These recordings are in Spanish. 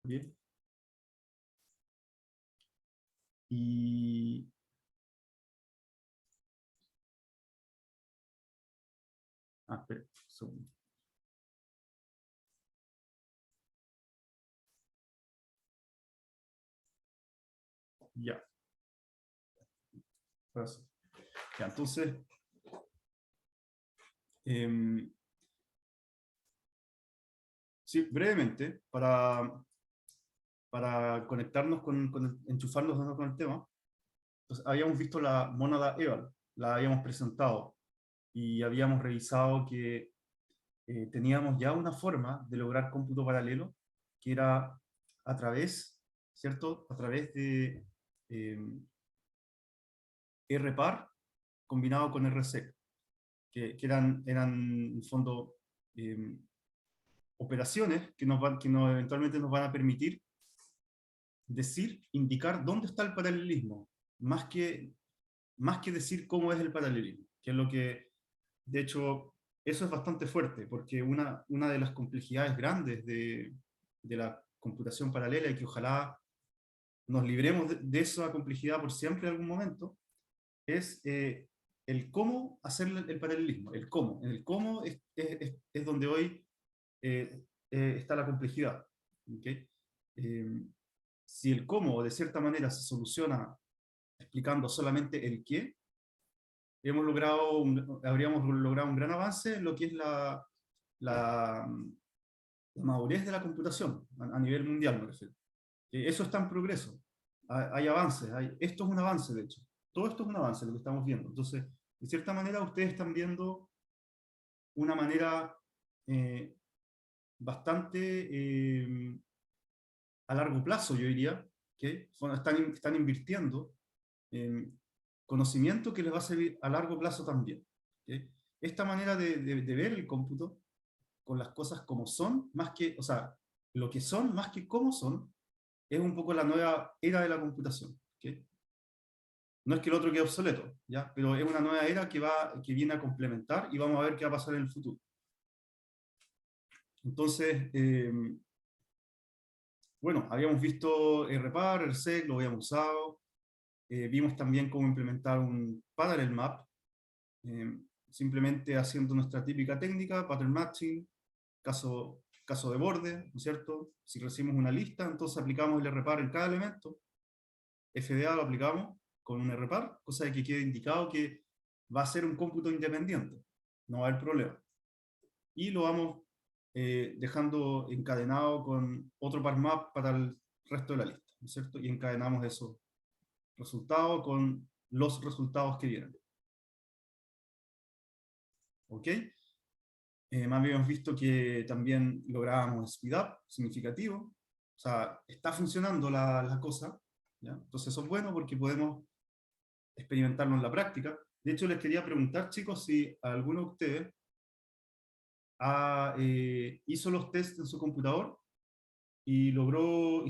Bien. Y espera, un segundo. Ya. Gracias. Ya, entonces, sí, brevemente, para conectarnos enchufarnos con el tema, entonces, habíamos visto la mónada Eval, la habíamos presentado y habíamos revisado que teníamos ya una forma de lograr cómputo paralelo, que era a través, ¿cierto? A través de rpar combinado con rsec, que eran en el fondo operaciones que eventualmente nos van a permitir indicar dónde está el paralelismo, más que decir cómo es el paralelismo, que es lo que, de hecho, eso es bastante fuerte, porque una de las complejidades grandes de la computación paralela, y que ojalá nos libremos de esa complejidad por siempre en algún momento, es el cómo hacer el paralelismo, el cómo. En el cómo es donde hoy está la complejidad. ¿Okay? Si el cómo de cierta manera se soluciona explicando solamente el qué, habríamos logrado un gran avance en lo que es la madurez de la computación a nivel mundial, me refiero. Eso está en progreso. Hay avances. Esto es un avance, de hecho. Todo esto es un avance, lo que estamos viendo. Entonces, de cierta manera, ustedes están viendo una manera eh, bastante a largo plazo, yo diría, que están invirtiendo en conocimiento que les va a servir a largo plazo también. ¿Okay? Esta manera de ver el cómputo con las cosas como son, más que, o sea, lo que son más que cómo son, es un poco la nueva era de la computación. ¿Okay? No es que el otro quede obsoleto, ¿ya? Pero es una nueva era que viene a complementar y vamos a ver qué va a pasar en el futuro. Entonces, bueno, habíamos visto RPAR, RSEC, lo habíamos usado. Vimos también cómo implementar un parallel map, simplemente haciendo nuestra típica técnica, pattern matching, caso de borde, ¿no es cierto? Si recibimos una lista, entonces aplicamos el RPAR en cada elemento. FDA lo aplicamos con un RPAR, cosa de que quede indicado que va a ser un cómputo independiente, no va a haber problema. Y lo vamos dejando encadenado con otro parmap para el resto de la lista, ¿no es cierto? Y encadenamos esos resultados con los resultados que vienen. ¿Ok? Más bien hemos visto que también lográbamos speed up significativo, o sea, está funcionando la cosa, ¿ya? Entonces eso es bueno porque podemos experimentarlo en la práctica. De hecho, les quería preguntar, chicos, si alguno de ustedes hizo los tests en su computador y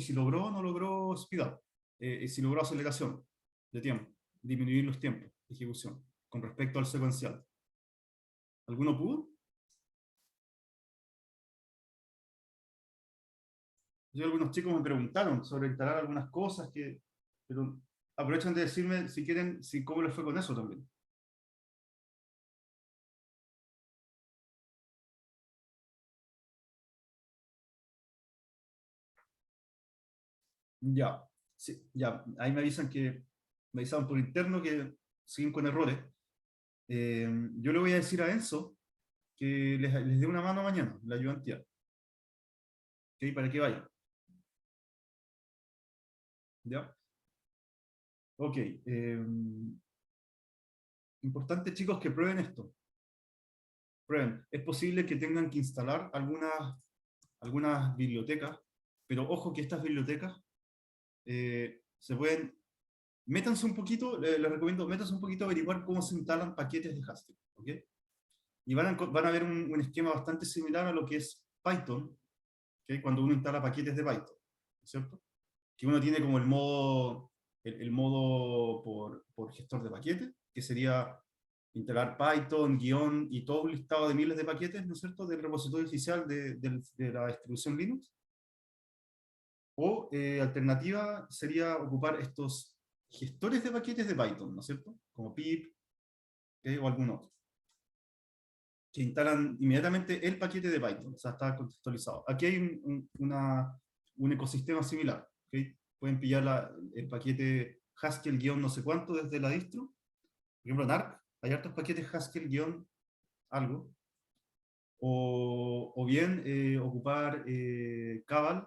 si logró o no logró speed up, y si logró aceleración de tiempo, disminuir los tiempos de ejecución con respecto al secuencial. ¿Alguno pudo? Yo, algunos chicos me preguntaron sobre instalar algunas cosas pero aprovechan de decirme si quieren, cómo les fue con eso también. Ya, sí, ya, ahí me avisaron por interno que siguen con errores. Yo le voy a decir a Enzo que les dé una mano mañana, la ayudantía, ¿okay? Para que vayan. ¿Ya? Ok. Importante, chicos, que prueben esto. Prueben. Es posible que tengan que instalar algunas bibliotecas, pero ojo que estas bibliotecas se pueden. Métanse un poquito, les recomiendo, métanse un poquito a averiguar cómo se instalan paquetes de Haskell. ¿Okay? Y van a ver un esquema bastante similar a lo que es Python, ¿okay? Cuando uno instala paquetes de Python, ¿cierto? Que uno tiene como el modo por gestor de paquetes, que sería integrar Python, guión y todo un listado de miles de paquetes, ¿no es cierto?, del repositorio oficial de la distribución Linux. O alternativa sería ocupar estos gestores de paquetes de Python, ¿no es cierto? Como pip, o algún otro, que instalan inmediatamente el paquete de Python, o sea, está contextualizado. Aquí hay un ecosistema similar, ¿okay? Pueden pillar el paquete Haskell- no sé cuánto desde la distro. Por ejemplo, en ARC hay hartos paquetes Haskell- algo, o bien ocupar Cabal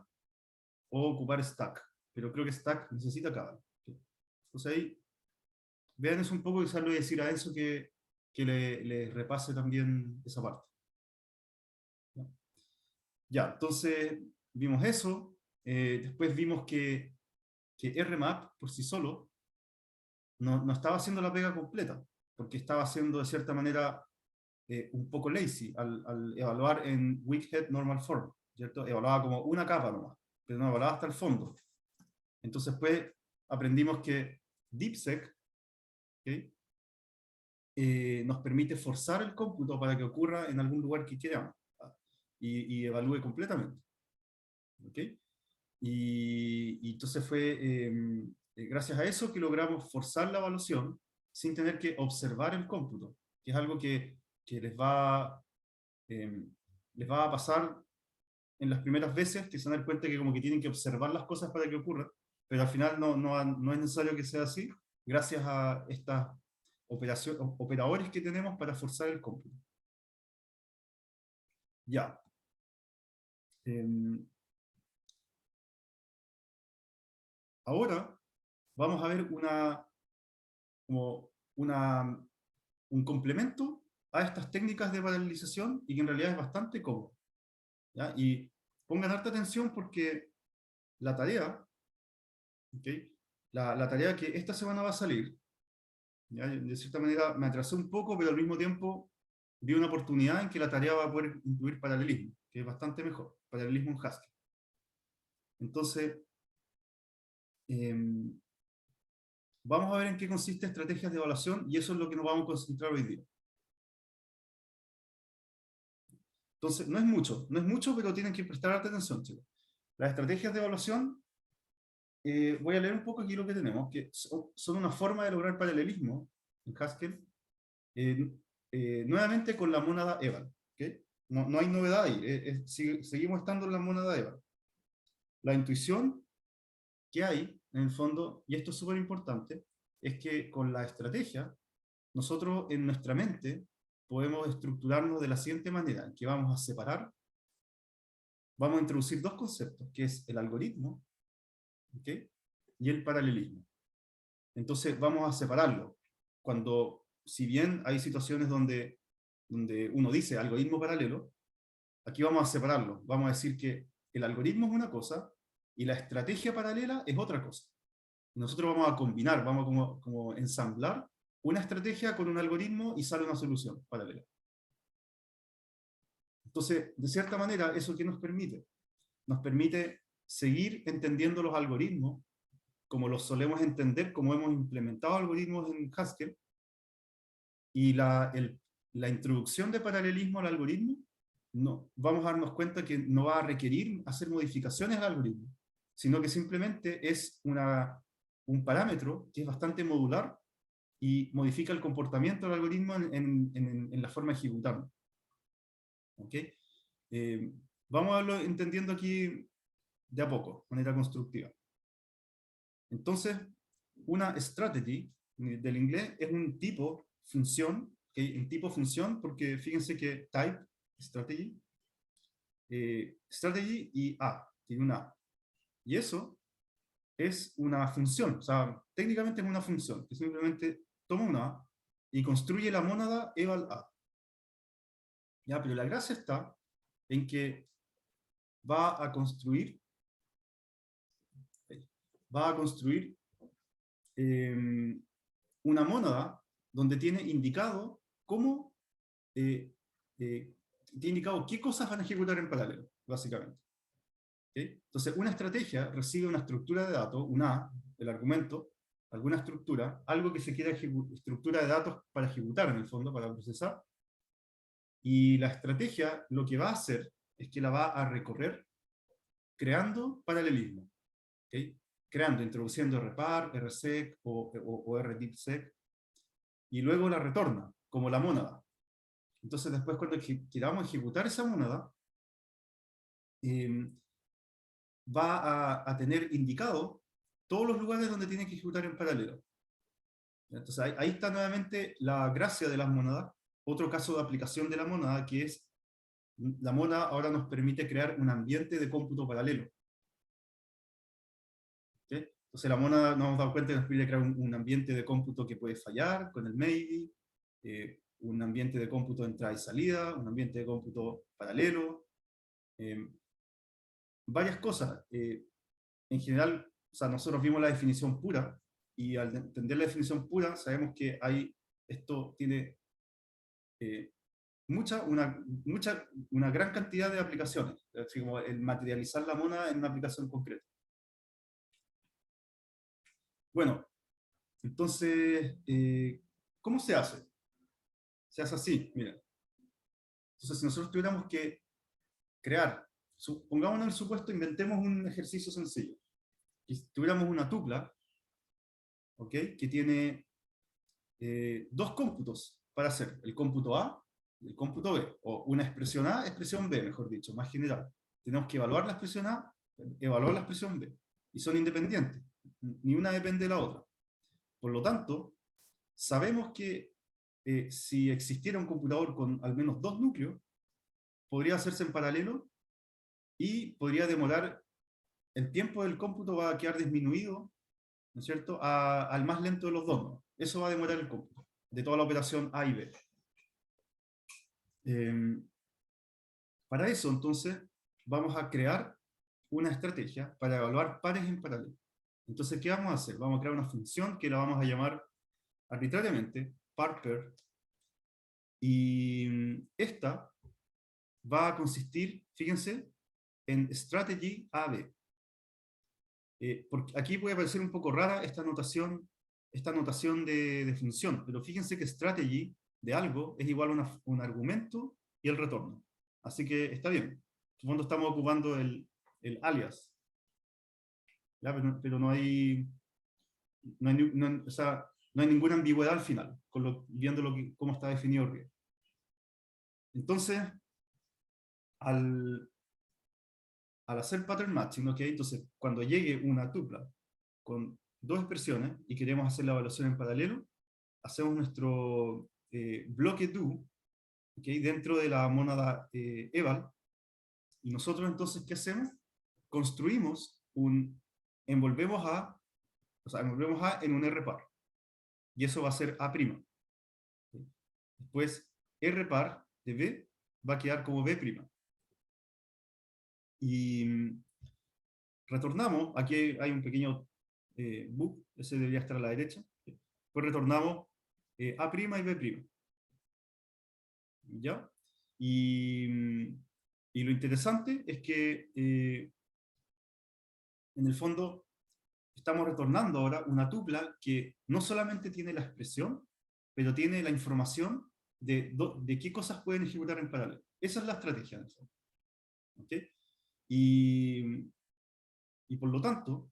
o ocupar Stack, pero creo que Stack necesita Cabal. ¿Okay? Entonces ahí, vean eso un poco y quizás le voy a decir a Enzo que le repase también esa parte. Ya, entonces vimos eso, después vimos que RMAP por sí solo no estaba haciendo la pega completa, porque estaba haciendo de cierta manera un poco lazy al evaluar en Weak Head Normal Form, ¿cierto? Evaluaba como una capa nomás, pero no evaluaba hasta el fondo. Entonces pues aprendimos que DeepSec, ¿okay? Nos permite forzar el cómputo para que ocurra en algún lugar que queramos, ¿ah? Y evalúe completamente. ¿Okay? Y entonces fue gracias a eso que logramos forzar la evaluación sin tener que observar el cómputo, que es algo que eh, les va a pasar en las primeras veces, que se van a dar cuenta que como que tienen que observar las cosas para que ocurran, pero al final no es necesario que sea así, gracias a estas operadores que tenemos para forzar el cómputo. Ya. Eh, Ahora vamos a ver como un complemento a estas técnicas de paralelización y que en realidad es bastante cómodo, ¿ya? Y pongan harta atención porque la tarea, ¿okay? La tarea que esta semana va a salir, ¿ya? De cierta manera me atrasé un poco, pero al mismo tiempo vi una oportunidad en que la tarea va a poder incluir paralelismo, que es bastante mejor, paralelismo en Haskell. Entonces, eh, vamos a ver en qué consiste estrategias de evaluación y eso es lo que nos vamos a concentrar hoy día. Entonces, no es mucho, pero tienen que prestar atención, chicos. Las estrategias de evaluación, voy a leer un poco aquí lo que tenemos, que son una forma de lograr paralelismo en Haskell, eh, nuevamente con la mónada eval. ¿Okay? No hay novedad ahí, seguimos estando en la mónada eval. La intuición que hay, en el fondo, y esto es súper importante, es que con la estrategia, nosotros en nuestra mente podemos estructurarnos de la siguiente manera, que vamos a separar, vamos a introducir dos conceptos, que es el algoritmo, ¿okay? Y el paralelismo. Entonces vamos a separarlo. Si bien hay situaciones donde uno dice algoritmo paralelo, aquí vamos a separarlo. Vamos a decir que el algoritmo es una cosa y la estrategia paralela es otra cosa. Nosotros vamos a combinar, vamos como ensamblar una estrategia con un algoritmo y sale una solución paralela. Entonces, de cierta manera, ¿eso qué nos permite? Nos permite seguir entendiendo los algoritmos como los solemos entender, como hemos implementado algoritmos en Haskell, y la introducción de paralelismo al algoritmo, no, vamos a darnos cuenta que no va a requerir hacer modificaciones al algoritmo, sino que simplemente es un parámetro que es bastante modular y modifica el comportamiento del algoritmo en la forma de ejecutarlo. ¿Okay? Vamos a verlo entendiendo aquí de a poco, de manera constructiva. Entonces, una strategy del inglés es un tipo función, ¿okay? Un tipo función, porque fíjense que type, strategy, strategy y A, tiene una A. Y eso es una función, o sea, técnicamente es una función, que simplemente toma una A y construye la mónada eval A. ¿Ya? Pero la gracia está en que va a construir, va a construir eh, una mónada donde tiene indicado cómo, eh, tiene indicado qué cosas van a ejecutar en paralelo, básicamente. ¿Okay? Entonces, una estrategia recibe una estructura de datos, una A, el argumento, alguna estructura, algo que se quiera estructura de datos para ejecutar en el fondo, para procesar, y la estrategia lo que va a hacer es que la va a recorrer creando paralelismo. ¿ok? Creando, introduciendo rpar, rsec o rdipsec, y luego la retorna, como la mónada. Entonces después cuando queramos ejecutar esa mónada, va a tener indicado todos los lugares donde tiene que ejecutar en paralelo. Entonces ahí está nuevamente la gracia de las mónadas. Otro caso de aplicación de la mónada, que es, la mónada ahora nos permite crear un ambiente de cómputo paralelo. ¿Okay? Entonces la mónada, nos hemos dado cuenta que nos permite crear un ambiente de cómputo que puede fallar con el maybe, un ambiente de cómputo de entrada y salida, un ambiente de cómputo paralelo, varias cosas. En general, o sea, nosotros vimos la definición pura, y al entender la definición pura, sabemos que esto tiene una gran cantidad de aplicaciones, así como el materializar la mónada en una aplicación concreta. Bueno, entonces, ¿cómo se hace? Se hace así, mira. Entonces, si nosotros tuviéramos que crear, pongámonos en el supuesto, inventemos un ejercicio sencillo. Y tuviéramos una tupla, ¿ok? Que tiene dos cómputos para hacer, el cómputo A y el cómputo B, o una expresión A, expresión B, mejor dicho, más general. Tenemos que evaluar la expresión A, evaluar la expresión B, y son independientes, ni una depende de la otra. Por lo tanto, sabemos que si existiera un computador con al menos dos núcleos, podría hacerse en paralelo y podría demorar, el tiempo del cómputo va a quedar disminuido, ¿no es cierto?, al más lento de los dos, ¿no? Eso va a demorar el cómputo de toda la operación A y B. Para eso, entonces, vamos a crear una estrategia para evaluar pares en paralelo. Entonces, ¿qué vamos a hacer? Vamos a crear una función que la vamos a llamar arbitrariamente parPair, y esta va a consistir, fíjense, en strategy AB. Porque aquí puede parecer un poco rara esta notación de función, pero fíjense que strategy de algo es igual a un argumento y el retorno. Así que está bien. En el fondo estamos ocupando el alias. ¿Ya? Pero o sea, no hay ninguna ambigüedad al final, viendo cómo está definido arriba. Entonces, al hacer pattern matching, ¿okay? Entonces, cuando llegue una tupla con dos expresiones y queremos hacer la evaluación en paralelo, hacemos nuestro bloque do, ¿okay? Dentro de la mónada eval, y nosotros entonces, ¿qué hacemos? Construimos envolvemos A en un rpar, y eso va a ser A'. Después, rpar de B va a quedar como B'. Y retornamos, aquí hay un pequeño bug, ese debería estar a la derecha. Pues retornamos A' y B'. ¿Ya? Y lo interesante es que en el fondo estamos retornando ahora una tupla que no solamente tiene la expresión, pero tiene la información de qué cosas pueden ejecutar en paralelo. Esa es la estrategia en el fondo. ¿Okay? Y por lo tanto,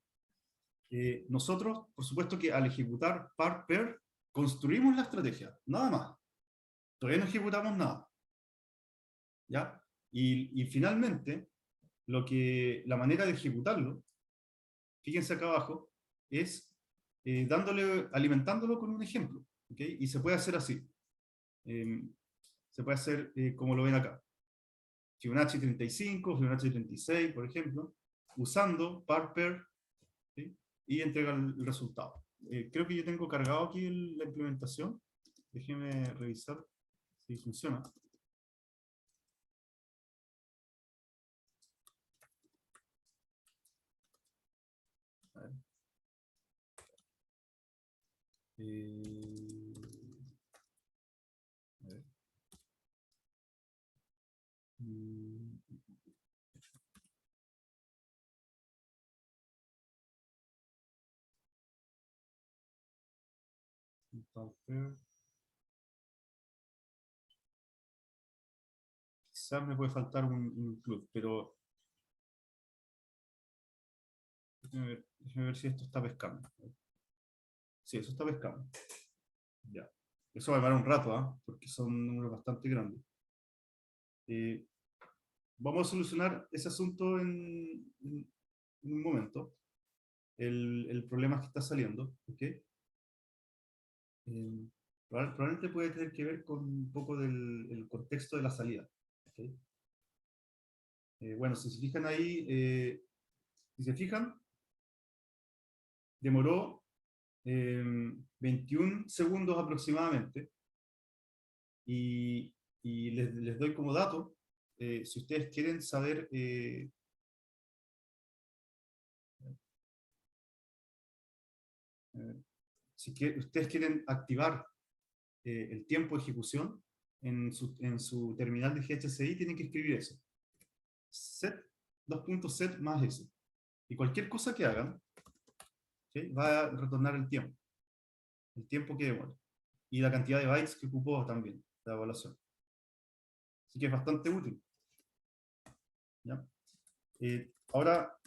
nosotros, por supuesto que al ejecutar parPair, construimos la estrategia, nada más. Todavía no ejecutamos nada. ¿Ya? Y finalmente, la manera de ejecutarlo, fíjense acá abajo, es alimentándolo con un ejemplo. ¿Okay? Y se puede hacer así. Se puede hacer como lo ven acá. Fibonacci 35, Fibonacci 36, por ejemplo, usando parPair, ¿sí? Y entrega el resultado. Creo que yo tengo cargado aquí la implementación. Déjeme revisar si funciona. A ver. A ver. Quizás me puede faltar un include, pero Déjeme ver si esto está pescando. Sí, eso está pescando. Ya. Eso va a demorar un rato, ¿ah? Porque son números bastante grandes. Eh, Vamos a solucionar ese asunto en un momento. El problema que está saliendo, ¿ok? Probablemente puede tener que ver con un poco del el contexto de la salida. ¿Ok? Bueno, si se fijan ahí, si se fijan, demoró 21 segundos aproximadamente, y, y les doy como dato, si ustedes quieren saber, eh, si ustedes quieren activar el tiempo de ejecución en su terminal de GHCI, tienen que escribir eso. Set, set más eso. Y cualquier cosa que hagan, ¿sí? Va a retornar el tiempo que demora. Y la cantidad de bytes que ocupó también, la evaluación. Así que es bastante útil. ¿Ya? Ahora,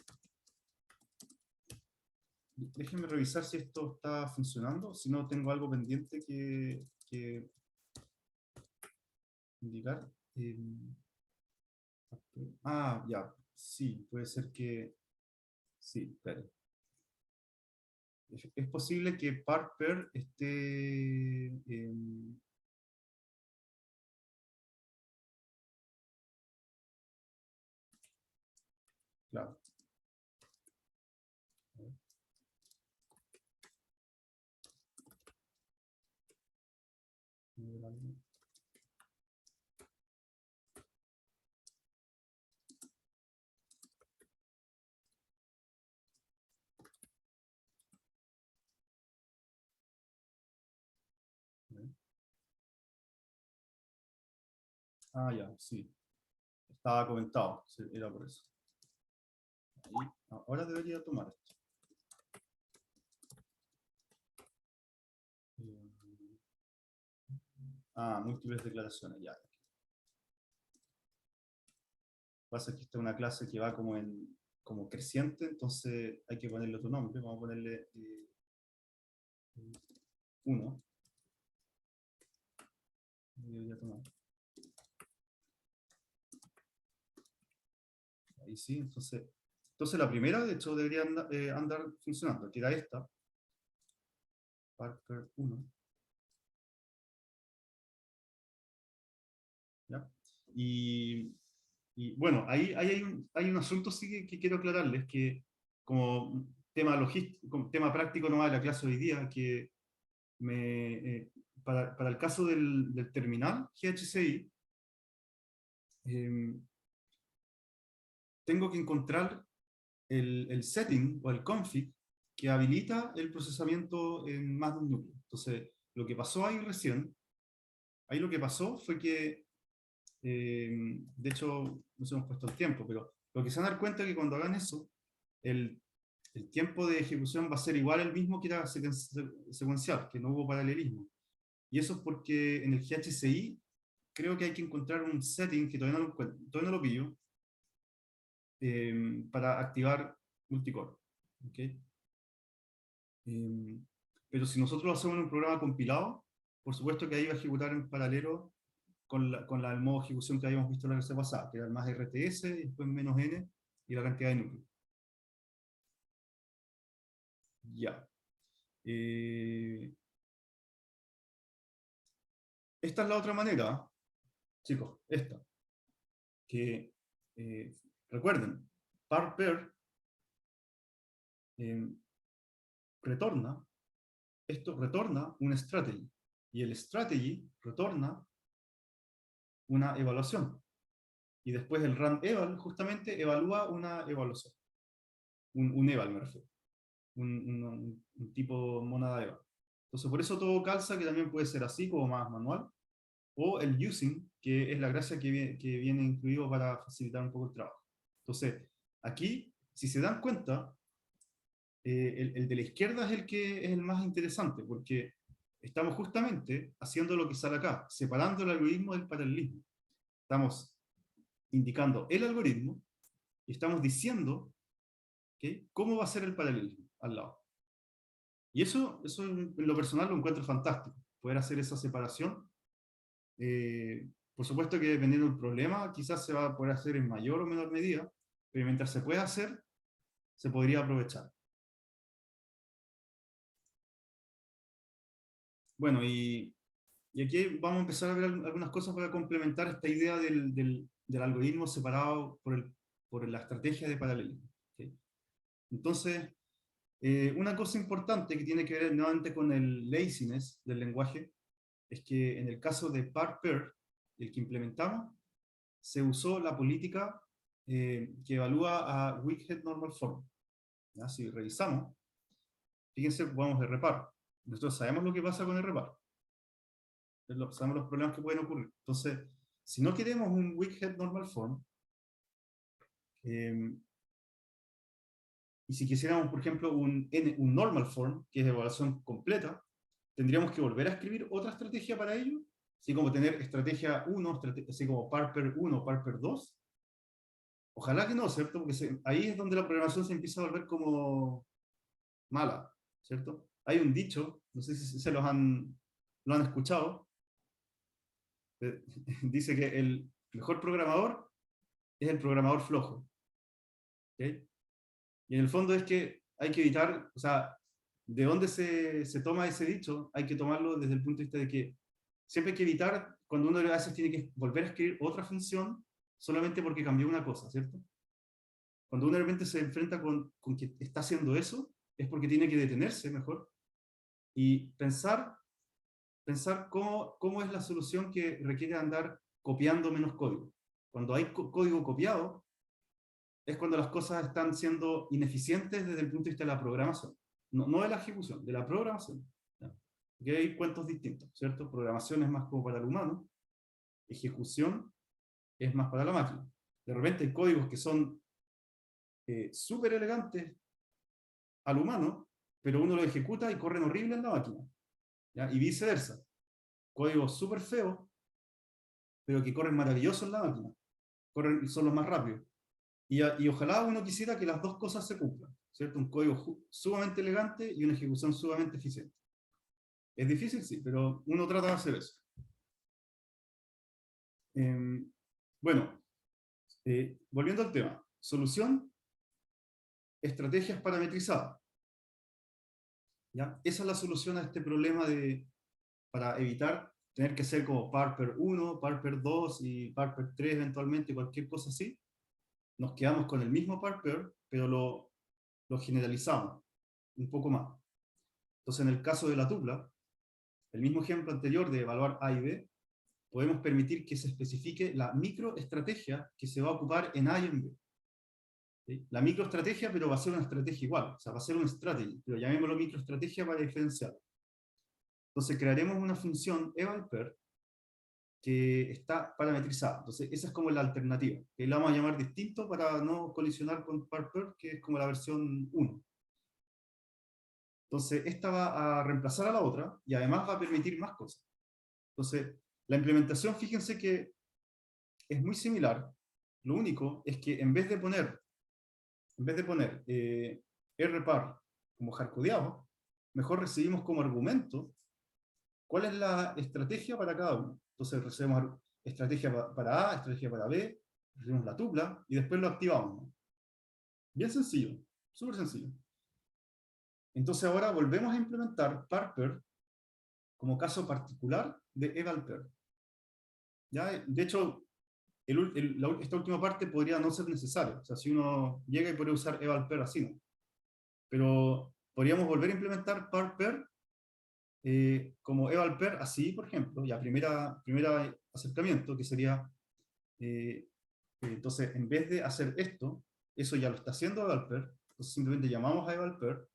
déjenme revisar si esto está funcionando, si no tengo algo pendiente que indicar. Ya, sí, puede ser que... Sí, espere. Es posible que Parper esté... claro. Ya, sí. Estaba comentado, sí, era por eso. Ahí, ahora debería tomar esto. Múltiples declaraciones, ya. Pasa que esta es una clase que va como creciente, entonces hay que ponerle otro nombre. Vamos a ponerle 1. Debería tomar. Ahí sí, entonces la primera, de hecho, debería andar funcionando, que era esta. Parker 1. ¿Ya? Y bueno, ahí hay un asunto sí que quiero aclararles, que como tema logístico, como tema práctico nomás de la clase hoy día, que para el caso del terminal GHCI, tengo que encontrar el setting o el config que habilita el procesamiento en más de un núcleo. Entonces, lo que pasó ahí recién, ahí lo que pasó fue que, de hecho, nos hemos puesto el tiempo, pero lo que se van a dar cuenta es que cuando hagan eso, el, el tiempo de ejecución va a ser igual al mismo que era secuencial, que no hubo paralelismo. Y eso es porque en el GHCI creo que hay que encontrar un setting que todavía no lo pillo, para activar multicore. ¿Okay? Pero si nosotros lo hacemos en un programa compilado, por supuesto que ahí va a ejecutar en paralelo con el modo de ejecución que habíamos visto en la clase pasada, que era el más RTS, y después menos n, y la cantidad de núcleos. Ya. Esta es la otra manera, chicos, esta. Que, recuerden, par-pair retorna, esto retorna un strategy, y el strategy retorna una evaluación. Y después el run eval justamente evalúa una evaluación. Un eval me refiero. Un tipo monada eval. Entonces por eso todo calza, que también puede ser así como más manual, o el using, que es la gracia que viene incluido para facilitar un poco el trabajo. Entonces, aquí, si se dan cuenta, el de la izquierda es el que es el más interesante, porque estamos justamente haciendo lo que sale acá, separando el algoritmo del paralelismo. Estamos indicando el algoritmo y estamos diciendo ¿Okay? ¿Cómo va a ser el paralelismo al lado? Y eso en lo personal lo encuentro fantástico, poder hacer esa separación. Por supuesto que dependiendo del problema, quizás se va a poder hacer en mayor o menor medida, pero mientras se pueda hacer, se podría aprovechar. Bueno, y aquí vamos a empezar a ver algunas cosas para complementar esta idea del algoritmo separado por la estrategia de paralelismo. ¿Okay? Entonces, una cosa importante que tiene que ver nuevamente con el laziness del lenguaje es que en el caso de par-pair, el que implementamos, se usó la política que evalúa a weak head normal form. ¿Ya? Si revisamos, fíjense, vamos a repar. Nosotros sabemos lo que pasa con el repar. Sabemos los problemas que pueden ocurrir. Entonces, si no queremos un weak head normal form, y si quisiéramos, por ejemplo, un normal form, que es evaluación completa, tendríamos que volver a escribir otra estrategia para ello, así como tener estrategia 1, así como par-pair 1, par-pair 2. Ojalá que no, ¿cierto? Porque ahí es donde la programación se empieza a volver como mala, ¿cierto? Hay un dicho, no sé si se lo han escuchado, dice que el mejor programador es el programador flojo. ¿Okay? Y en el fondo es que hay que evitar, o sea, de dónde se toma ese dicho, hay que tomarlo desde el punto de vista de que siempre hay que evitar cuando uno a veces tiene que volver a escribir otra función solamente porque cambió una cosa, ¿cierto? Cuando uno de repente se enfrenta con que está haciendo eso, es porque tiene que detenerse mejor y pensar cómo es la solución que requiere andar copiando menos código. Cuando hay código copiado, es cuando las cosas están siendo ineficientes desde el punto de vista de la programación. No de la ejecución, de la programación. Aquí hay cuentos distintos, ¿cierto? Programación es más como para el humano, ejecución es más para la máquina. De repente hay códigos que son súper elegantes al humano, pero uno lo ejecuta y corren horrible en la máquina. ¿Ya? Y viceversa. Códigos súper feos, pero que corren maravilloso en la máquina. Son los más rápidos. Y ojalá uno quisiera que las dos cosas se cumplan, ¿cierto? Un código sumamente elegante y una ejecución sumamente eficiente. Es difícil, sí, pero uno trata de hacer eso. Bueno, volviendo al tema. Solución, estrategias parametrizadas. ¿Ya? Esa es la solución a este problema para evitar tener que ser como par-pair 1, par-pair 2 y par-pair 3 eventualmente, cualquier cosa así. Nos quedamos con el mismo par-pair, pero lo generalizamos un poco más. Entonces, en el caso de la tupla, el mismo ejemplo anterior de evaluar A y B, podemos permitir que se especifique la microestrategia que se va a ocupar en A y en B. ¿Sí? La microestrategia, pero va a ser una estrategia igual, o sea, va a ser una strategy, pero llamémoslo microestrategia para diferenciar. Entonces, crearemos una función evalper que está parametrizada. Entonces, esa es como la alternativa, que la vamos a llamar distinto para no colisionar con parper, que es como la versión 1. Entonces, esta va a reemplazar a la otra y además va a permitir más cosas. Entonces, la implementación, fíjense que es muy similar. Lo único es que en vez de poner rpar como hardcodeado, mejor recibimos como argumento cuál es la estrategia para cada uno. Entonces recibimos estrategia para A, estrategia para B, recibimos la tupla y después lo activamos, ¿no? Bien sencillo, súper sencillo. Entonces ahora volvemos a implementar parper como caso particular de evalper. ¿Ya? De hecho, esta última parte podría no ser necesaria. O sea, si uno llega y puede usar evalper así, ¿no? Pero podríamos volver a implementar parper como evalper así, por ejemplo, ya primera acercamiento, que sería, entonces, en vez de hacer esto, eso ya lo está haciendo evalper, entonces simplemente llamamos a evalper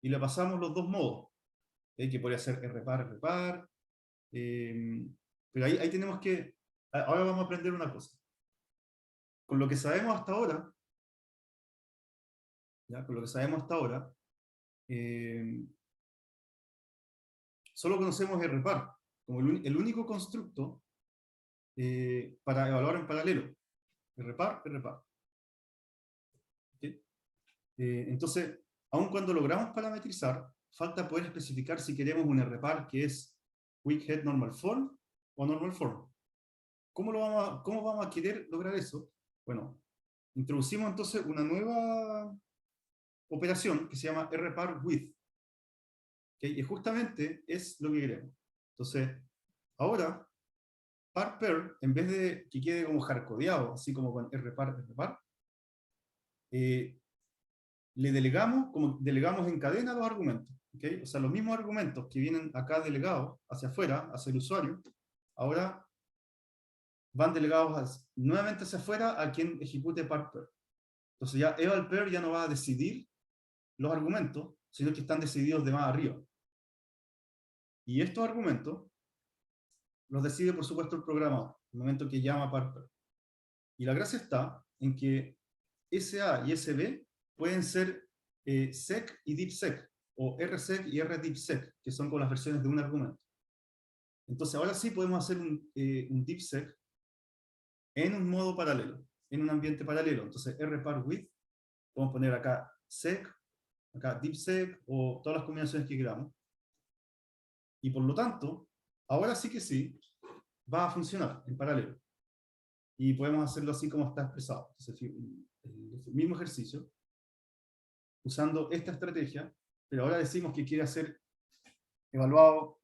y le pasamos los dos modos, que podría ser rpar, pero ahí tenemos que, ahora vamos a aprender una cosa. Con lo que sabemos hasta ahora, ¿ya? Con lo que sabemos hasta ahora, solo conocemos rpar como el único constructo para evaluar en paralelo. Rpar. ¿Okay? Entonces, aun cuando logramos parametrizar, falta poder especificar si queremos un RPAR que es Quick Head Normal Form o Normal Form. ¿Cómo vamos a querer lograr eso? Bueno, introducimos entonces una nueva operación que se llama RPAR with, ¿okay? Y justamente es lo que queremos. Entonces, ahora, par-per, en vez de que quede como hardcodeado, así como con RPAR, le delegamos, como delegamos en cadena los argumentos. ¿Okay? O sea, los mismos argumentos que vienen acá delegados hacia afuera, hacia el usuario, ahora van delegados nuevamente hacia afuera a quien ejecute par-per. Entonces ya eval-per ya no va a decidir los argumentos, sino que están decididos de más arriba. Y estos argumentos los decide, por supuesto, el programador, en el momento que llama par-per. Y la gracia está en que SA y SB pueden ser sec y deepsec, o rsec y rdeepsec, que son con las versiones de un argumento. Entonces ahora sí podemos hacer un deepsec en un modo paralelo, en un ambiente paralelo. Entonces rpar with, podemos poner acá sec, acá deepsec, o todas las combinaciones que queramos. Y por lo tanto, ahora sí que sí, va a funcionar en paralelo. Y podemos hacerlo así como está expresado. Entonces, el mismo ejercicio, usando esta estrategia, pero ahora decimos que quiere ser evaluado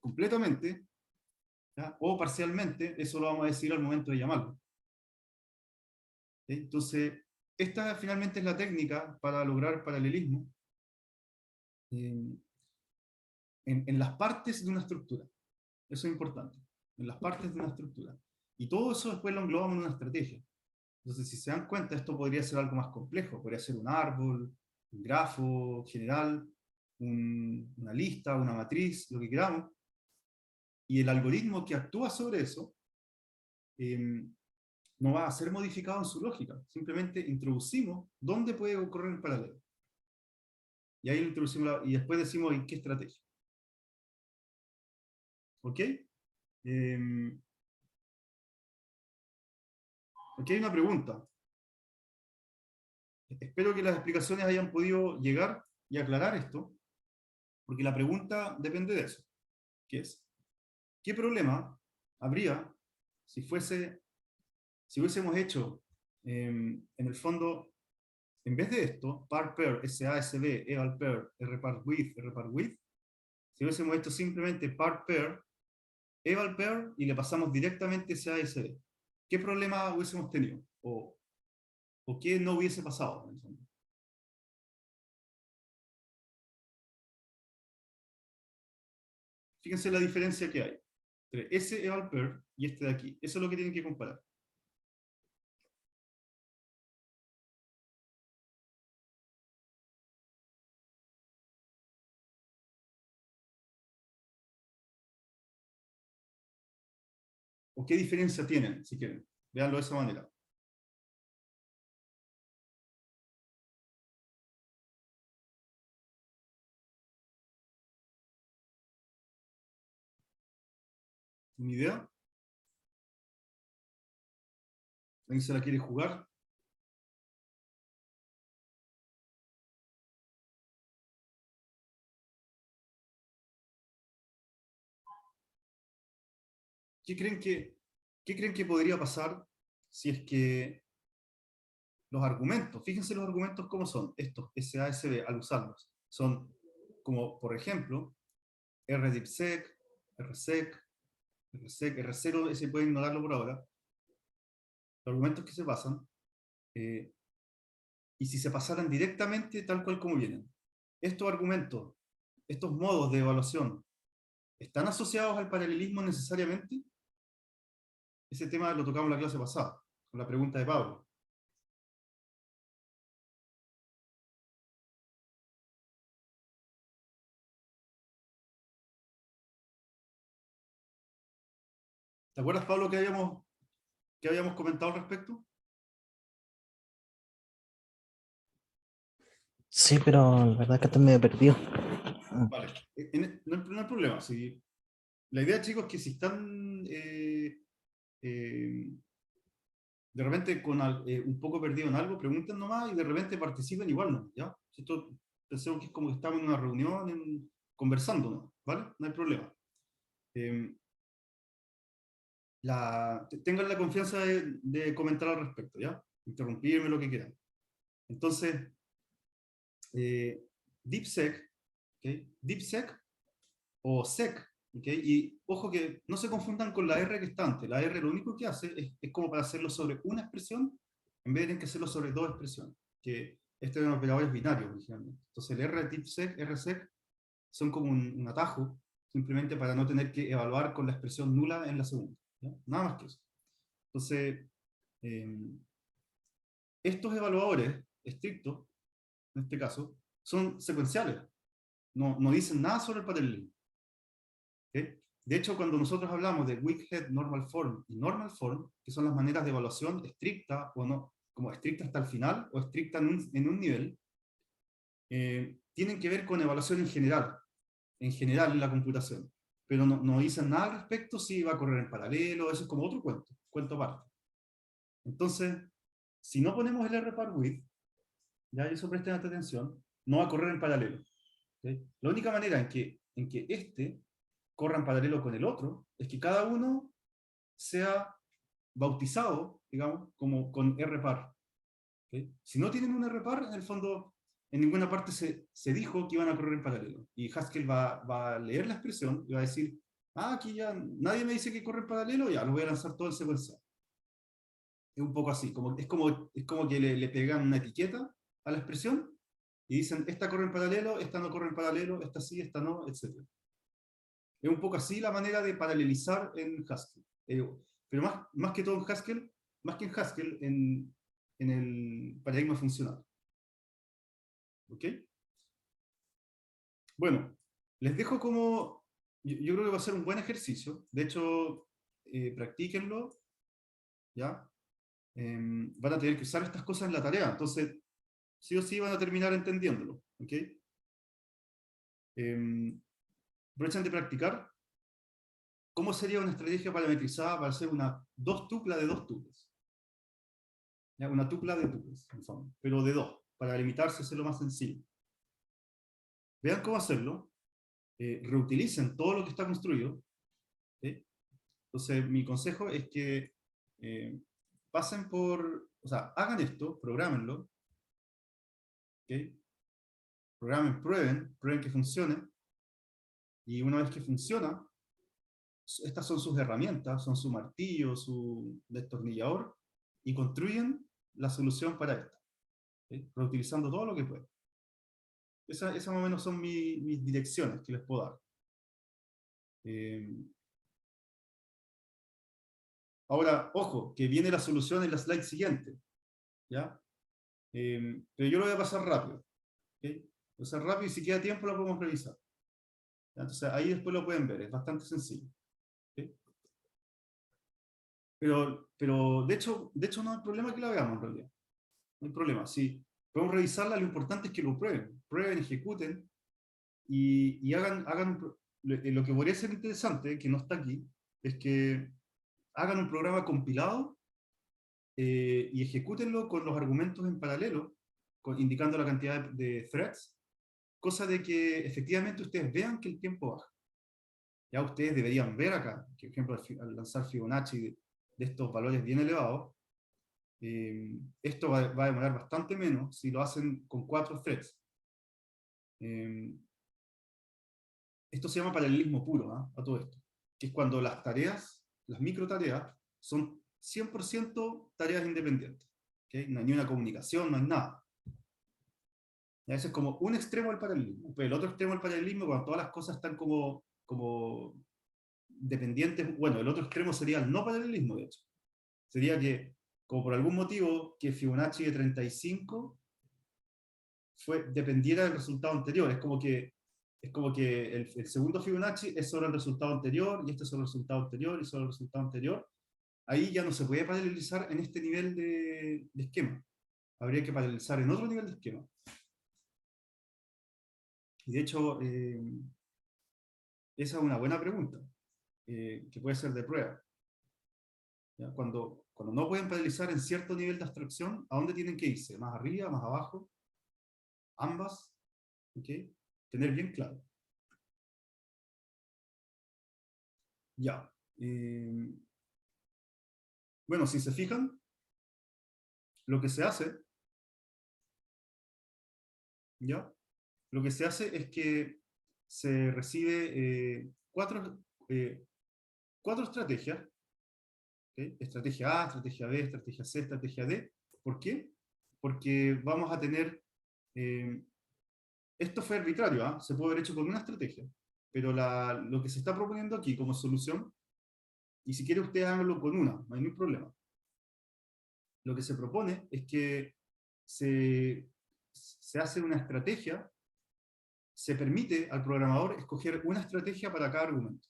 completamente, ¿ya? O parcialmente, eso lo vamos a decir al momento de llamarlo. ¿Sí? Entonces, esta finalmente es la técnica para lograr paralelismo en las partes de una estructura. Eso es importante, en las partes de una estructura. Y todo eso después lo englobamos en una estrategia. Entonces, si se dan cuenta, esto podría ser algo más complejo. Podría ser un árbol, un grafo general, una lista, una matriz, lo que queramos. Y el algoritmo que actúa sobre eso no va a ser modificado en su lógica. Simplemente introducimos dónde puede ocurrir el paralelo. Y ahí lo introducimos y después decimos en qué estrategia. ¿Ok? Aquí hay una pregunta. Espero que las explicaciones hayan podido llegar y aclarar esto, porque la pregunta depende de eso. ¿Qué es? ¿Qué problema habría si hubiésemos hecho, en el fondo, en vez de esto, par-per, SASB, eval-per, rpar-with, si hubiésemos hecho simplemente par-per, eval-per, y le pasamos directamente SASB? ¿Qué problema hubiésemos tenido? ¿O qué no hubiese pasado, en el fondo? Fíjense la diferencia que hay entre ese eval-per y este de aquí. Eso es lo que tienen que comparar. ¿O qué diferencia tienen, si quieren? Veanlo de esa manera. ¿Una idea? ¿Alguien se la quiere jugar? ¿Qué creen qué creen que podría pasar si es que los argumentos, fíjense los argumentos cómo son, estos SASB, al usarlos, son como, por ejemplo, RDeepSec, RSec, RSec, R0, ese puede ignorarlo por ahora, los argumentos que se pasan, y si se pasaran directamente tal cual como vienen. Estos argumentos, estos modos de evaluación, ¿están asociados al paralelismo necesariamente? Ese tema lo tocamos en la clase pasada, con la pregunta de Pablo. ¿Te acuerdas, Pablo, que habíamos comentado al respecto? Sí, pero la verdad es que estoy medio perdido. Vale, no hay problema. Si, la idea, chicos, es que si están de repente con un poco perdido en algo, pregunten nomás y de repente participen igual, ¿no? ¿Ya? Esto pensemos que es como que estamos en una reunión, conversando, ¿no? ¿Vale? No hay problema. Eh, tengan la confianza de comentar al respecto, ¿ya? Interrumpirme, lo que quieran. Entonces, DeepSec, ¿okay? DeepSec o SEC, ¿okay? Y ojo que no se confundan con la R que está antes. La R lo único que hace es como para hacerlo sobre una expresión, en vez de tener que hacerlo sobre dos expresiones, que estos eran operadores binarios originalmente. Entonces el R DeepSec, RSec, son como un atajo, simplemente para no tener que evaluar con la expresión nula en la segunda, ¿ya? Nada más que eso. Entonces, eh, estos evaluadores estrictos, en este caso, son secuenciales, no dicen nada sobre el paralelismo. ¿Okay? De hecho, cuando nosotros hablamos de weak head, normal form y normal form, que son las maneras de evaluación estricta o no, como estricta hasta el final o estricta en un nivel, tienen que ver con evaluación en general en la computación. Pero no dicen nada al respecto si va a correr en paralelo, eso es como otro cuento aparte. Entonces, si no ponemos el rpar with, ya eso presten atención, no va a correr en paralelo. ¿Okay? La única manera en que este corra en paralelo con el otro es que cada uno sea bautizado, digamos, como con rpar. ¿Okay? Si no tienen un rpar, en el fondo, en ninguna parte se dijo que iban a correr en paralelo. Y Haskell va a leer la expresión y va a decir, aquí ya nadie me dice que corre en paralelo, ya lo voy a lanzar todo en secuencia. Es un poco así, es como que le pegan una etiqueta a la expresión y dicen, esta corre en paralelo, esta no corre en paralelo, esta sí, esta no, etc. Es un poco así la manera de paralelizar en Haskell. Pero más que todo en Haskell, más que en Haskell, en el paradigma funcional. ¿Ok? Bueno, les dejo como... Yo creo que va a ser un buen ejercicio. De hecho, practíquenlo. ¿Ya? Van a tener que usar estas cosas en la tarea. Entonces, sí o sí van a terminar entendiéndolo. ¿Ok? Aprovechen de practicar. ¿Cómo sería una estrategia parametrizada para hacer una dos tuplas de dos tuplas? ¿Ya? Una tupla de tuplas, en fondo, pero de dos, para limitarse a hacerlo más sencillo. Vean cómo hacerlo, reutilicen todo lo que está construido. ¿Sí? Entonces, mi consejo es que pasen por, o sea, hagan esto, programenlo, ¿okay? Programen, prueben que funcione, y una vez que funciona, estas son sus herramientas, son su martillo, su destornillador, y construyen la solución para esto, ¿okay? Reutilizando todo lo que pueden. Esas más o menos son mis direcciones que les puedo dar. Ahora, ojo, que viene la solución en la slide siguiente, ¿ya? Pero yo lo voy a pasar rápido, ¿okay? Lo voy a pasar rápido y si queda tiempo lo podemos revisar. ¿Ya? Entonces ahí después lo pueden ver, es bastante sencillo. ¿Okay? Pero de hecho no hay problema que lo hagamos en realidad. No hay problema. Si podemos revisarla, lo importante es que lo prueben, ejecuten y hagan lo que podría ser interesante, que no está aquí, es que hagan un programa compilado y ejecútenlo con los argumentos en paralelo, indicando la cantidad de threads, cosa de que efectivamente ustedes vean que el tiempo baja. Ya ustedes deberían ver acá, que por ejemplo al lanzar Fibonacci de estos valores bien elevados, esto va a demorar bastante menos si lo hacen con 4 threads. Esto se llama paralelismo puro, a todo esto, que es cuando las tareas, las micro tareas, son 100% tareas independientes. ¿Okay? No hay ni una comunicación, no hay nada. Y eso es como un extremo del paralelismo. Pero el otro extremo del paralelismo, cuando todas las cosas están como dependientes, bueno, el otro extremo sería el no paralelismo, de hecho. Sería que, como por algún motivo, que Fibonacci de 35 dependiera del resultado anterior. Es como que el segundo Fibonacci es sobre el resultado anterior, y este es sobre el resultado anterior, y sobre el resultado anterior. Ahí ya no se puede paralelizar en este nivel de esquema. Habría que paralelizar en otro nivel de esquema. Y de hecho, esa es una buena pregunta, que puede ser de prueba. ¿Ya? Cuando no pueden paralelizar en cierto nivel de abstracción, ¿a dónde tienen que irse? ¿Más arriba, más abajo? ¿Ambas? ¿Ok? Tener bien claro. Ya. Bueno, si se fijan, lo que se hace, ¿ya? Lo que se hace es que se recibe cuatro estrategias, ¿ok? Estrategia A, estrategia B, estrategia C, estrategia D. ¿Por qué? Porque vamos a tener, eh, esto fue arbitrario, ¿ah? Se puede haber hecho con una estrategia, pero lo que se está proponiendo aquí como solución, y si quiere usted háganlo con una, no hay ningún problema. Lo que se propone es que se hace una estrategia, se permite al programador escoger una estrategia para cada argumento.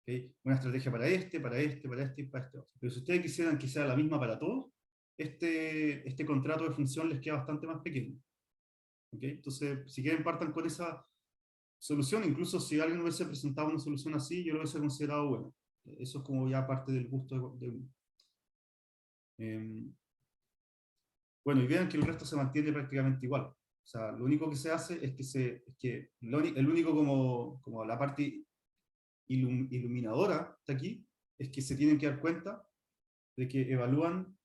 ¿Okay? Una estrategia para este, para este, para este y para este otro. Pero si ustedes quisieran que sea la misma para todos, este contrato de función les queda bastante más pequeño. ¿Okay? Entonces, si quieren, partan con esa solución. Incluso si alguien hubiese presentado una solución así, yo lo hubiese considerado bueno. Eso es como ya parte del gusto de uno. Bueno, y vean que el resto se mantiene prácticamente igual. O sea, lo único que se hace es que el único como la parte iluminadora de aquí es que se tienen que dar cuenta de que evalúan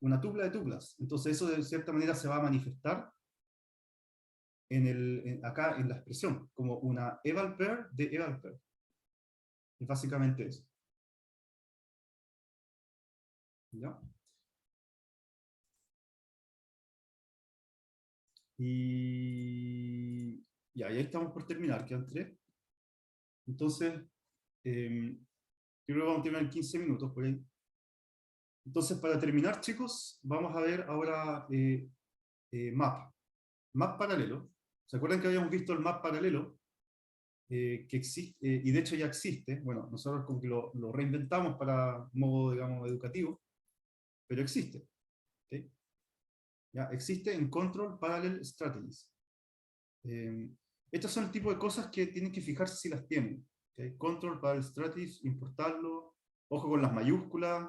una tupla de tuplas. Entonces eso de cierta manera se va a manifestar acá en la expresión, como una eval pair de eval pair. Es básicamente eso. ¿Ya? Y ahí estamos por terminar, quedan tres. Entonces, yo creo que vamos a terminar en 15 minutos por ahí. Entonces, para terminar, chicos, vamos a ver ahora map. Map paralelo. ¿Se acuerdan que habíamos visto el map paralelo? Que existe, y de hecho ya existe. Bueno, nosotros como que lo reinventamos para modo, digamos, educativo, pero existe. ¿Okay? Ya, existe en Control Parallel Strategies. Estos son el tipo de cosas que tienen que fijarse si las tienen. ¿Okay? Control Parallel Strategies, importarlo. Ojo con las mayúsculas.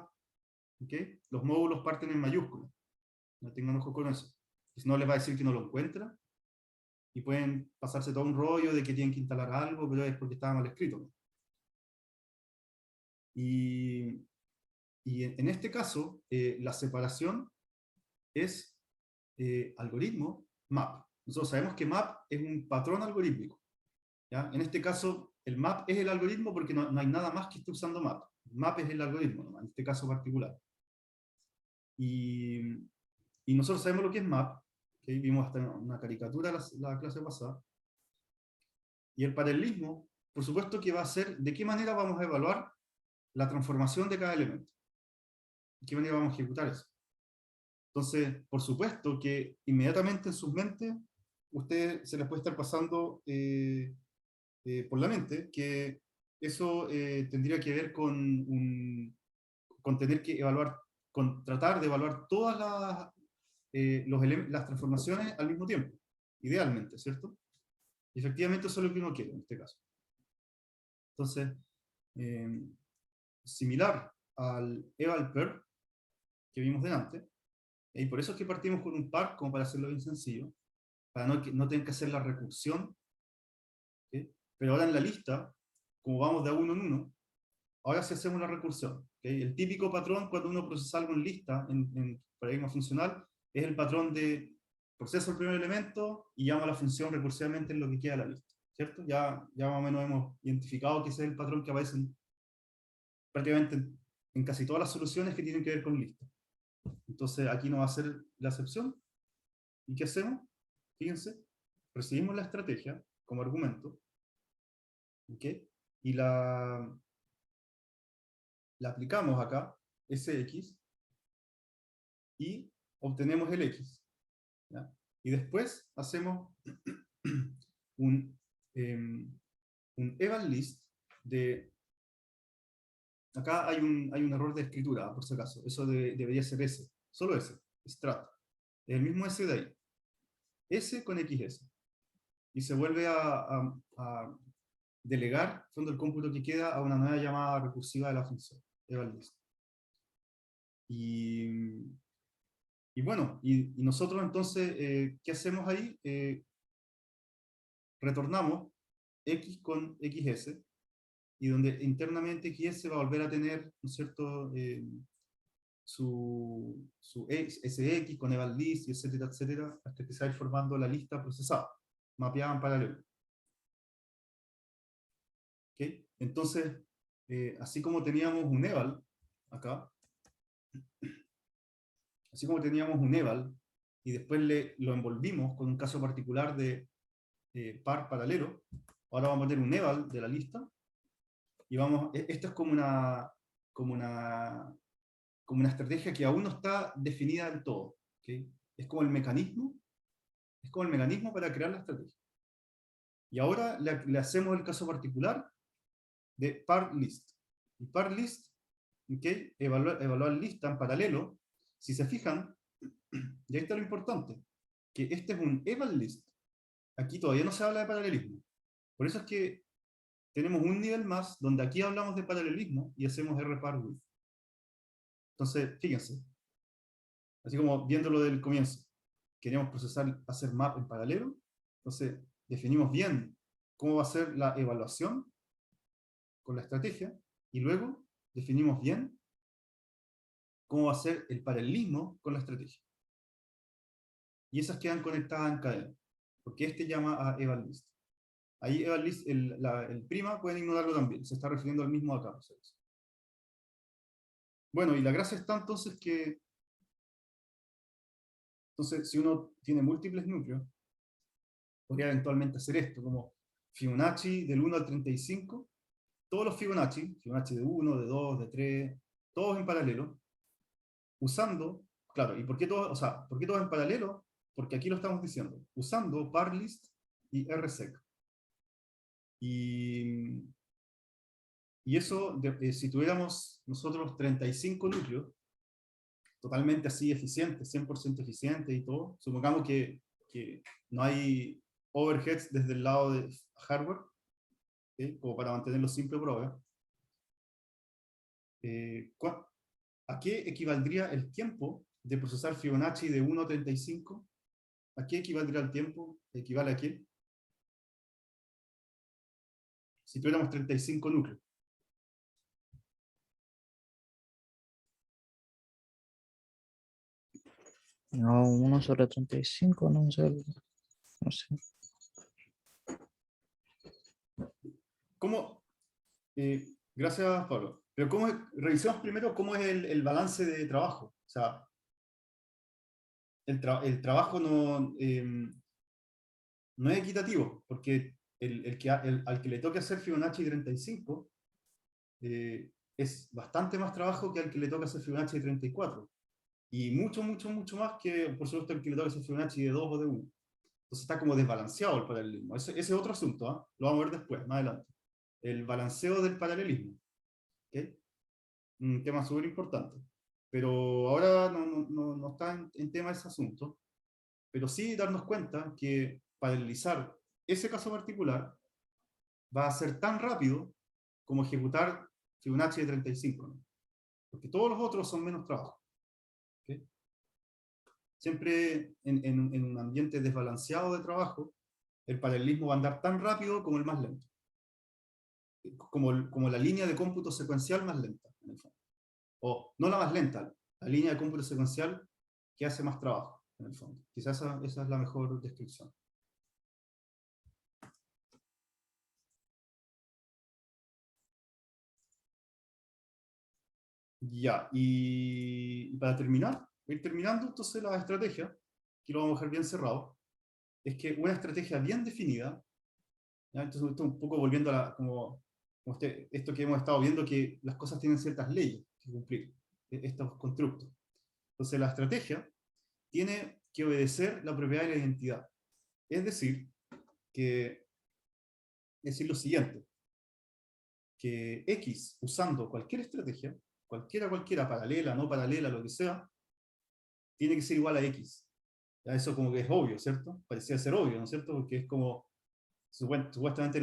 ¿Okay? Los módulos parten en mayúsculas. No tengan ojo con eso. Si no les va a decir que no lo encuentra. Y pueden pasarse todo un rollo de que tienen que instalar algo, pero es porque estaba mal escrito. Y en este caso, la separación es algoritmo map. Nosotros sabemos que map es un patrón algorítmico. ¿Ya? En este caso, el map es el algoritmo porque no hay nada más que esté usando map. Map es el algoritmo, ¿no? En este caso particular. Y nosotros sabemos lo que es map, que vimos hasta una caricatura la clase pasada. Y el paralelismo, por supuesto que va a ser de qué manera vamos a evaluar la transformación de cada elemento. ¿De qué manera vamos a ejecutar eso? Entonces, por supuesto que inmediatamente en sus mentes, usted se les puede estar pasando por la mente que eso tendría que ver con tener que evaluar, con tratar de evaluar todas las transformaciones al mismo tiempo, idealmente, ¿cierto? Y efectivamente eso es lo que uno quiere en este caso. Entonces, similar al eval pair que vimos delante, y por eso es que partimos con un par, como para hacerlo bien sencillo, para no tener que hacer la recursión, ¿sí? Pero ahora en la lista, como vamos de a uno en uno, ahora sí hacemos la recursión. ¿Okay? El típico patrón cuando uno procesa algo en lista, en paradigma funcional, es el patrón de proceso el primer elemento y llamo a la función recursivamente en lo que queda de la lista. ¿Cierto? Ya más o menos hemos identificado que ese es el patrón que aparece prácticamente en casi todas las soluciones que tienen que ver con lista. Entonces aquí no va a ser la excepción. ¿Y qué hacemos? Fíjense, recibimos la estrategia como argumento, ¿okay? Y la aplicamos acá, Sx, y obtenemos el X. ¿Ya? Y después hacemos un, un eval list de... Acá hay un error de escritura, por si acaso. Eso debería ser S. Solo S. Strat. Es el mismo S de ahí. S con XS. Y se vuelve a delegar, fondo el cómputo que queda, a una nueva llamada recursiva de la función, eval list. Y, y bueno, y nosotros entonces, ¿qué hacemos ahí? Retornamos x con xs, y donde internamente xs va a volver a tener, ¿no es cierto?, su sx con eval list, y etcétera, etcétera, hasta que se va a ir formando la lista procesada, mapeada en paralelo. ¿Okay? Entonces, así como teníamos un eval acá, así como teníamos un eval, y después lo envolvimos con un caso particular de par paralelo, ahora vamos a tener un eval de la lista, y esto es como una, como una estrategia que aún no está definida del todo. ¿Okay? Es como el mecanismo para crear la estrategia. Y ahora le hacemos el caso particular de par list. Y par list, ¿okay? Evaluar lista en paralelo, si se fijan, y ahí está lo importante, que este es un eval list. Aquí todavía no se habla de paralelismo. Por eso es que tenemos un nivel más donde aquí hablamos de paralelismo y hacemos rpar with. Entonces, fíjense, así como viéndolo del comienzo, queremos hacer map en paralelo, entonces definimos bien cómo va a ser la evaluación con la estrategia, y luego definimos bien cómo va a ser el paralelismo con la estrategia. Y esas quedan conectadas en cadena, porque este llama a eval list. Ahí eval list, el prima, pueden ignorarlo también, se está refiriendo al mismo acá. Bueno, y la gracia está entonces que, entonces, si uno tiene múltiples núcleos, podría eventualmente hacer esto, como Fibonacci del 1 al 35, todos los Fibonacci de 1, de 2, de 3, todos en paralelo, usando, claro, ¿y por qué todos, o sea, por qué todos en paralelo? Porque aquí lo estamos diciendo, usando parlist y rsec. Y eso, si tuviéramos nosotros 35 núcleos, totalmente así eficientes, 100% eficientes y todo, supongamos que no hay overheads desde el lado de hardware, ¿sí? Como para mantenerlo simple prueba. ¿A qué equivaldría el tiempo de procesar Fibonacci de 1 a 35? ¿A qué equivaldría el tiempo? ¿Equivale a qué? Si tuviéramos 35 núcleos. No, 1/35, no sé. No sé. ¿Cómo? Gracias, Pablo. Pero revisemos primero cómo es el balance de trabajo. O sea, el trabajo no es equitativo, porque al que le toque hacer Fibonacci 35 es bastante más trabajo que al que le toca hacer Fibonacci 34. Y mucho, mucho, mucho más que, por supuesto, el que le toca hacer Fibonacci de 2 o de 1. Entonces está como desbalanceado el paralelismo. Ese es otro asunto, ¿eh? Lo vamos a ver después, más adelante. El balanceo del paralelismo. ¿Okay? Un tema súper importante. Pero ahora no está en tema ese asunto. Pero sí darnos cuenta que paralelizar ese caso particular va a ser tan rápido como ejecutar Fibonacci de 35, ¿no? Porque todos los otros son menos trabajo. ¿Okay? Siempre en un ambiente desbalanceado de trabajo, el paralelismo va a andar tan rápido como el más lento. Como la línea de cómputo secuencial más lenta, en el fondo. O no la más lenta, la línea de cómputo secuencial que hace más trabajo, en el fondo. Quizás esa es la mejor descripción. Ya, y para terminar, voy a ir terminando entonces la estrategia, que lo vamos a dejar bien cerrado, es que una estrategia bien definida, ¿ya? Entonces esto un poco volviendo a esto que hemos estado viendo, que las cosas tienen ciertas leyes que cumplir, estos constructos. Entonces la estrategia tiene que obedecer la propiedad de la identidad. Es decir, lo siguiente, que X, usando cualquier estrategia, cualquiera, paralela, no paralela, lo que sea, tiene que ser igual a X. Ya eso como que es obvio, ¿cierto? Parecía ser obvio, ¿no es cierto? Porque es como, supuestamente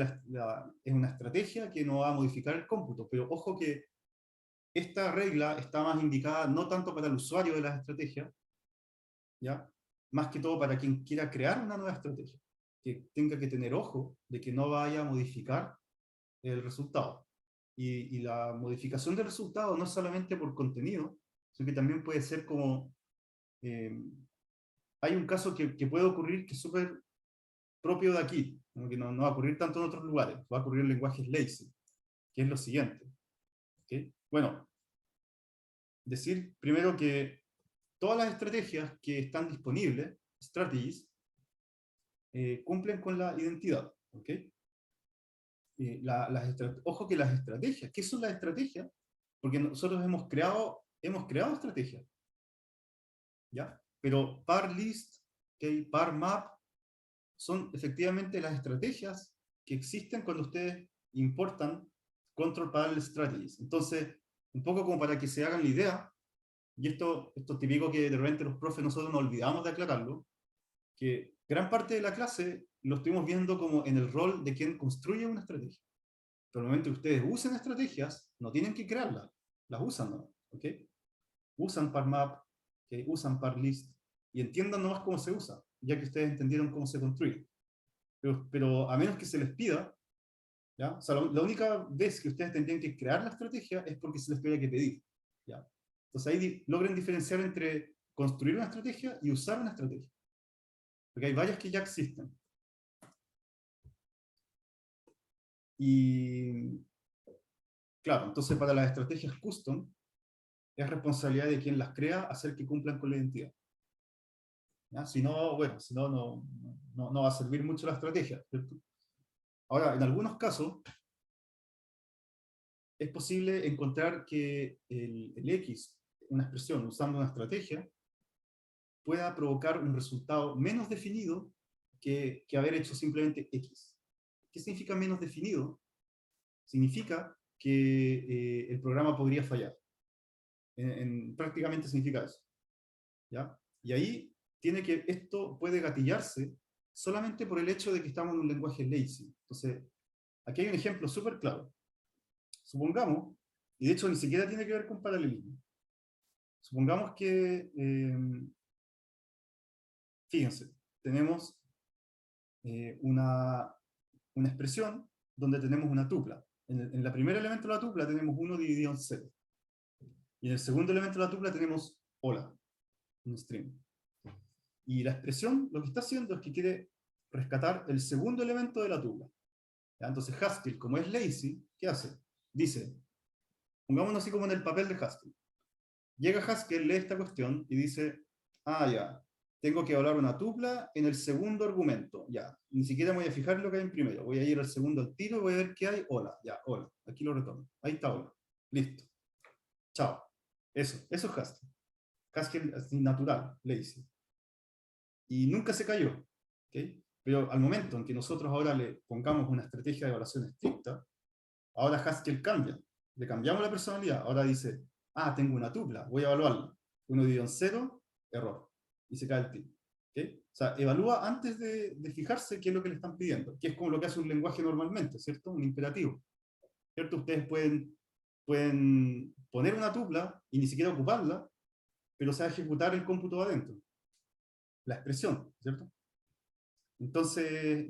es una estrategia que no va a modificar el cómputo, pero ojo que esta regla está más indicada no tanto para el usuario de las estrategias, ¿ya? Más que todo para quien quiera crear una nueva estrategia, que tenga que tener ojo de que no vaya a modificar el resultado. Y la modificación del resultado no es solamente por contenido, sino que también puede ser como... hay un caso que puede ocurrir que es súper propio de aquí, ¿no? Que no va a ocurrir tanto en otros lugares, va a ocurrir en lenguajes lazy, que es lo siguiente. ¿Okay? Bueno, decir primero que todas las estrategias que están disponibles, strategies, cumplen con la identidad. ¿Okay? Ojo que las estrategias, ¿qué son las estrategias? Porque nosotros hemos creado estrategias, ¿ya? Pero par list, ¿okay? Par map, son efectivamente las estrategias que existen cuando ustedes importan Control Panel Strategies. Entonces, un poco como para que se hagan la idea, y esto es típico que de repente los profes nosotros nos olvidamos de aclararlo, que gran parte de la clase lo estuvimos viendo como en el rol de quien construye una estrategia. Pero el momento que ustedes usen estrategias, no tienen que crearlas, las usan, ¿no? ¿Ok? Usan ParMap, ¿okay? Usan ParList, y entiendan nomás cómo se usa, ya que ustedes entendieron cómo se construye. Pero a menos que se les pida, ¿ya? O sea, la única vez que ustedes tendrían que crear la estrategia es porque se les tuviera que pedir, ¿ya? Entonces ahí logren diferenciar entre construir una estrategia y usar una estrategia. Porque hay varias que ya existen. Y claro, entonces para las estrategias custom, es responsabilidad de quien las crea hacer que cumplan con la identidad. ¿Ya? Si no, bueno, si no, no va a servir mucho la estrategia, ¿cierto? Ahora, en algunos casos, es posible encontrar que el X, una expresión usando una estrategia, pueda provocar un resultado menos definido que haber hecho simplemente X. ¿Qué significa menos definido? Significa que el programa podría fallar. Prácticamente significa eso. ¿Ya? Y ahí esto puede gatillarse solamente por el hecho de que estamos en un lenguaje lazy. Entonces, aquí hay un ejemplo súper claro. Supongamos, y de hecho ni siquiera tiene que ver con paralelismo. Supongamos que, fíjense, tenemos una expresión donde tenemos una tupla. En el primer elemento de la tupla tenemos 1 dividido en 0. Y en el segundo elemento de la tupla tenemos hola, un string. Y la expresión lo que está haciendo es que quiere rescatar el segundo elemento de la tupla. ¿Ya? Entonces Haskell, como es lazy, ¿qué hace? Dice, pongámonos así como en el papel de Haskell. Llega Haskell, lee esta cuestión y dice, ah, ya, tengo que evaluar una tupla en el segundo argumento. Ya, ni siquiera me voy a fijar en lo que hay en primero. Voy a ir al segundo al tiro y voy a ver qué hay. Hola, ya, hola. Aquí lo retomo. Ahí está hola. Listo. Chao. Eso es Haskell. Haskell así natural, lazy. Y nunca se cayó. ¿Okay? Pero al momento en que nosotros ahora le pongamos una estrategia de evaluación estricta, ahora Haskell cambia. Le cambiamos la personalidad. Ahora dice, ah, tengo una tupla, voy a evaluarla. 1 dividido en 0, error. Y se cae el tiro. ¿Okay? O sea, evalúa antes de fijarse qué es lo que le están pidiendo, que es como lo que hace un lenguaje normalmente, ¿cierto? Un imperativo. ¿Cierto? Ustedes pueden poner una tupla y ni siquiera ocuparla, pero se va a ejecutar el cómputo adentro. La expresión, ¿cierto? Entonces,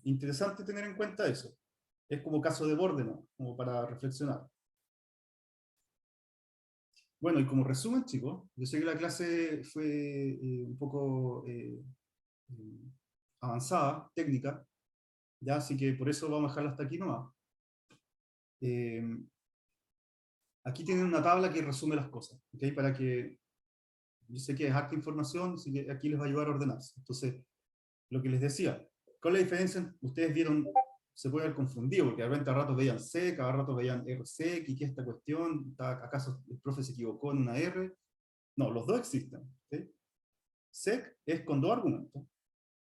interesante tener en cuenta eso. Es como caso de borde, ¿no? Como para reflexionar. Bueno, y como resumen, chicos, yo sé que la clase fue un poco avanzada, técnica, ya, así que por eso vamos a dejarla hasta aquí nomás. Eh, Aquí tienen una tabla que resume las cosas, ¿okay? Para que, yo sé que es harta información, así que aquí les va a ayudar a ordenarse. Entonces, lo que les decía, ¿cuál es la diferencia? Ustedes vieron, se puede haber confundido, porque de repente a ratos veían sec, a ratos veían rsec, y que esta cuestión, ¿acaso el profe se equivocó en una R? No, los dos existen. ¿Okay? Sec es con dos argumentos,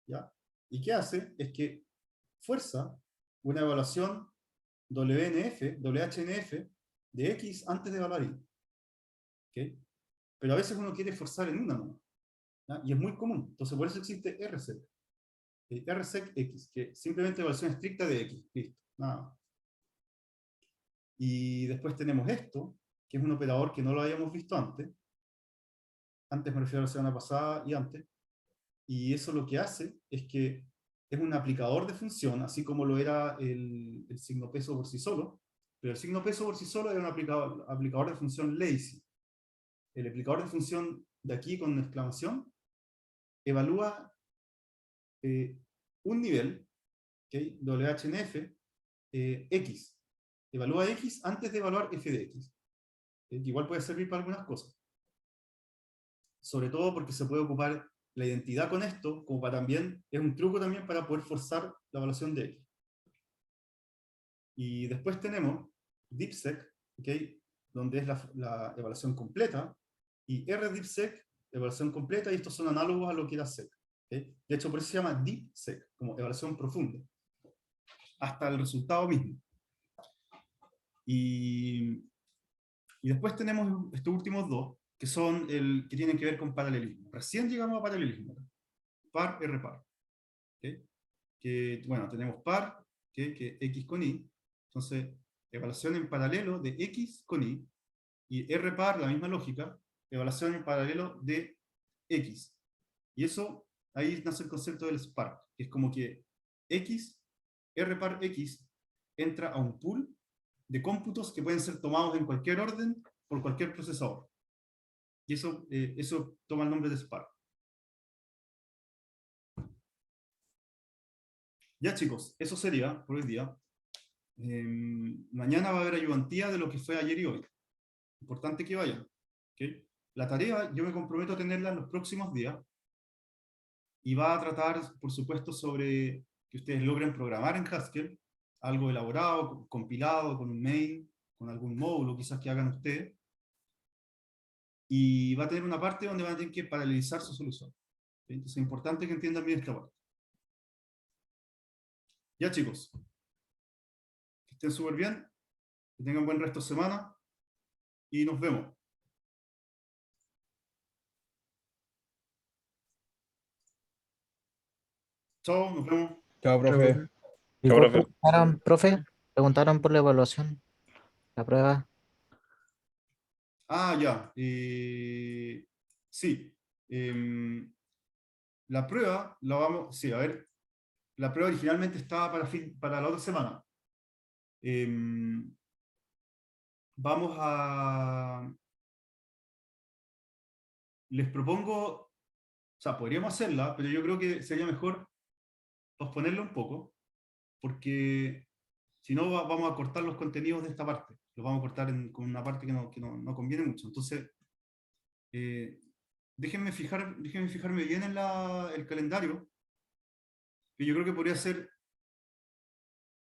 ¿ya? Y qué hace es que fuerza una evaluación WHNF de X antes de evaluar Y. ¿Okay? Pero a veces uno quiere forzar en una nomás, ¿ya? Y es muy común. Entonces por eso existe RSEC. RSEC X, que simplemente evaluación estricta de X. Listo. Nada más. Y después tenemos esto, que es un operador que no lo habíamos visto antes. Antes me refiero a la semana pasada y antes. Y eso lo que hace es que es un aplicador de función, así como lo era el signo peso por sí solo, pero el signo peso por sí solo era un aplicador de función lazy. El aplicador de función de aquí con exclamación evalúa un nivel, ¿okay? WHNF, X. Evalúa X antes de evaluar f de X. Que igual puede servir para algunas cosas. Sobre todo porque se puede ocupar la identidad con esto, como para también, es un truco también para poder forzar la evaluación de X. Y después tenemos DeepSec, ¿okay? Donde es la evaluación completa, y RDeepSec, evaluación completa, y estos son análogos a lo que era SEC. ¿Okay? De hecho, por eso se llama DeepSec, como evaluación profunda, hasta el resultado mismo. Y después tenemos estos últimos dos, que son que tienen que ver con paralelismo. Recién llegamos a paralelismo. Par, R-par. ¿Okay? Que, bueno, tenemos par, que X con Y. Entonces, evaluación en paralelo de X con Y. Y R-par, la misma lógica, evaluación en paralelo de X. Y eso, ahí nace el concepto del Spark, que es como que X, R-par X, entra a un pool de cómputos que pueden ser tomados en cualquier orden por cualquier procesador. Y eso toma el nombre de Spark. Ya chicos, eso sería por hoy día. Mañana va a haber ayudantía de lo que fue ayer y hoy. Importante que vayan. ¿Okay? La tarea yo me comprometo a tenerla en los próximos días y va a tratar, por supuesto, sobre que ustedes logren programar en Haskell algo elaborado, compilado, con un main, con algún módulo quizás que hagan ustedes. Y va a tener una parte donde van a tener que paralelizar su solución. ¿Okay? Entonces es importante que entiendan bien esta parte. Ya chicos, que estén súper bien, que tengan buen resto de semana y nos vemos. Chao, nos vemos. Chao, profe. Chao, Igual profe. preguntaron, profe, preguntaron por la evaluación, la prueba. Ah, ya. Sí. La prueba, la vamos. Sí, a ver. La prueba originalmente estaba para la otra semana. Vamos a. Les propongo. O sea, podríamos hacerla, pero yo creo que sería mejor posponerla un poco, porque si no vamos a cortar los contenidos de esta parte. Los vamos a cortar con una parte que no conviene mucho. Entonces, déjenme fijarme bien en el calendario, que yo creo que podría ser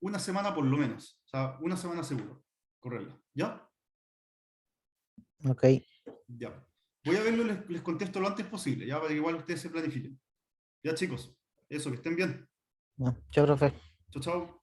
una semana por lo menos. O sea, una semana seguro. Correrla. ¿Ya? Ok, Ya. Voy a verlo y les contesto lo antes posible, ya, para que igual ustedes se planifiquen. Ya, chicos. Eso, que estén bien. ya. Chao, profe. Chao, chao.